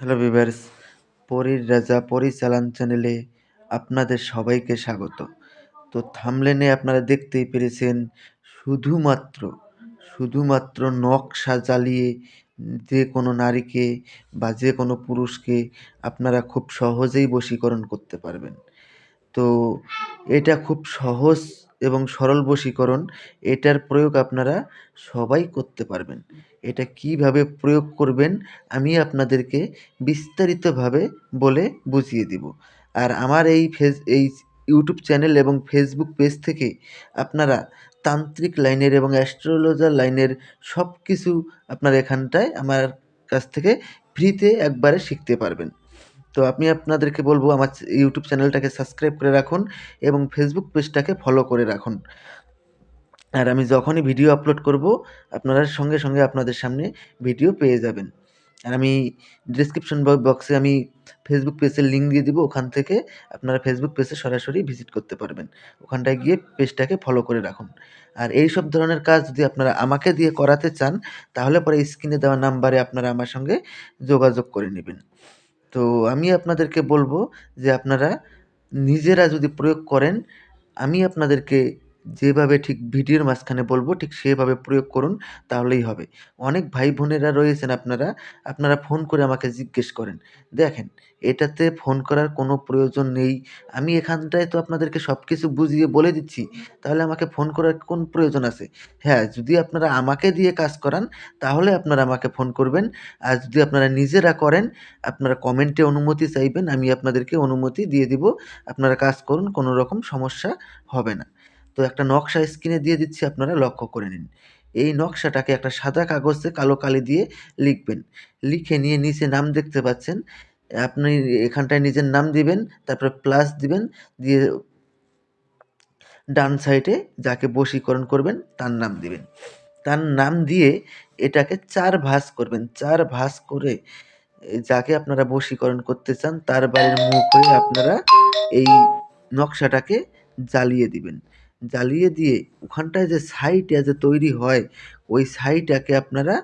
Hello viewers, পরীর রাজা পরিচালন চ্যানেলে আপনাদের সবাইকে স্বাগত। তো থাম্বনেলে আপনারা দেখতেই পেরেছেন শুধুমাত্র শুধুমাত্র নকশা জ্বালিয়ে যে কোনো নারীকে বা যে কোনো পুরুষকে আপনারা খুব সহজেই বশীকরণ করতে পারবেন। তো এটা খুব সহজ এবং সরল বশীকরণ। এটার প্রয়োগ আপনারা সবাই করতে পারবেন। এটা কিভাবে প্রয়োগ করবেন আমি আপনাদেরকে বিস্তারিতভাবে বলে বুঝিয়ে দিব। আর আমার এই ইউটিউব চ্যানেল এবং ফেসবুক পেজ থেকে আপনারা তান্ত্রিক লাইনের এবং অ্যাস্ট্রোলজার লাইনের সব কিছু আপনারা এখানটায় আমার কাছ থেকে ফ্রিতে একবারে শিখতে পারবেন। তো আমি আপনাদেরকে বলব আমার ইউটিউব চ্যানেলটাকে সাবস্ক্রাইব করে রাখুন এবং ফেসবুক পেজটাকে ফলো করে রাখুন। আর আমি যখনই ভিডিও আপলোড করব আপনারা সঙ্গে সঙ্গে আপনাদের সামনে ভিডিও পেয়ে যাবেন। আর আমি ডেসক্রিপশন বক্সে আমি ফেসবুক পেজের লিঙ্ক দিয়ে দিব, ওখান থেকে আপনারা ফেসবুক পেজে সরাসরি ভিজিট করতে পারবেন। ওখানটায় গিয়ে পেজটাকে ফলো করে রাখুন। আর এই সব ধরনের কাজ যদি আপনারা আমাকে দিয়ে করাতে চান তাহলে পরে স্ক্রিনে দেওয়া নাম্বারে আপনারা আমার সঙ্গে যোগাযোগ করে নেবেন। তো আমি আপনাদেরকে বলব যে আপনারা নিজেরা যদি প্রয়োগ করেন, আমি আপনাদেরকে যেভাবে ঠিক ভিডিওর মাঝখানে বলব ঠিক সেভাবে প্রয়োগ করুন, তাহলেই হবে। অনেক ভাই বোনেরা রয়েছেন আপনারা ফোন করে আমাকে জিজ্ঞেস করেন, "দেখেন এটাতে ফোন করার কোনো প্রয়োজন নেই। আমি এখানটায় তো আপনাদেরকে সবকিছু বুঝিয়ে বলে দিচ্ছি। তাহলে আমাকে ফোন করার কোন প্রয়োজন আছে?" হ্যাঁ, যদি আপনারা আমাকে দিয়ে কাজ করান তাহলে আপনারা আমাকে ফোন করবেন। আর যদি আপনারা নিজেরা করেন আপনারা কমেন্টে অনুমতি চাইবেন, আমি আপনাদেরকে অনুমতি দিয়ে দিব। আপনারা কাজ করুন, কোনো রকম সমস্যা হবে না। তো একটা নকশা স্ক্রিনে দিয়ে দিচ্ছি, আপনারা লক্ষ্য করে নিন। এই নকশাটাকে একটা সাদা কাগজে কালো কালি দিয়ে লিখবেন। লিখে নিয়ে নিচে নাম দেখতে পাচ্ছেন। আপনি এখানটায় নিজের নাম দিবেন, তারপরে প্লাস দিবেন, দিয়ে ডান সাইডে যাকে বশীকরণ করবেন তার নাম দিবেন। তার নাম দিয়ে এটাকে ৪ ভাঁজ করবেন। ৪ ভাঁজ করে যাকে আপনারা বশীকরণ করতে চান তার বাড়ির মুখ হয়ে আপনারা এই নকশাটাকে জ্বালিয়ে দিবেন। জ্বালিয়ে দিয়ে ওখানটায় যে ছাইটা যে তৈরি হয়, ওই ছাইটাকে আপনারা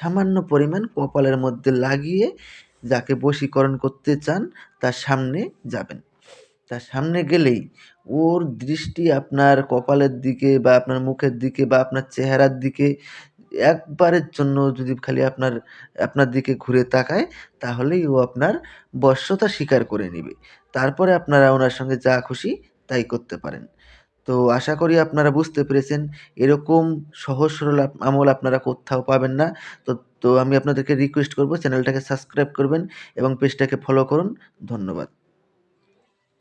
সামান্য পরিমাণ কপালের মধ্যে লাগিয়ে যাকে বশীকরণ করতে চান তার সামনে যাবেন। তার সামনে গেলেই ওর দৃষ্টি আপনার কপালের দিকে বা আপনার মুখের দিকে বা আপনার চেহারার দিকে একবারের জন্য যদি খালি আপনার দিকে ঘুরে তাকায়, তাহলেই ও আপনার বশ্যতা স্বীকার করে নিবে। তারপরে আপনারা ওনার সঙ্গে যা খুশি তাই করতে পারেন। তো আশা করি আপনারা বুঝতে পেরেছেন। এরকম সহজ সরল আমল আপনারা কোত্থাও পাবেন না। তো তো আমি আপনাদেরকে রিকোয়েস্ট করব চ্যানেলটাকে সাবস্ক্রাইব করবেন এবং পেজটাকে ফলো করুন। ধন্যবাদ।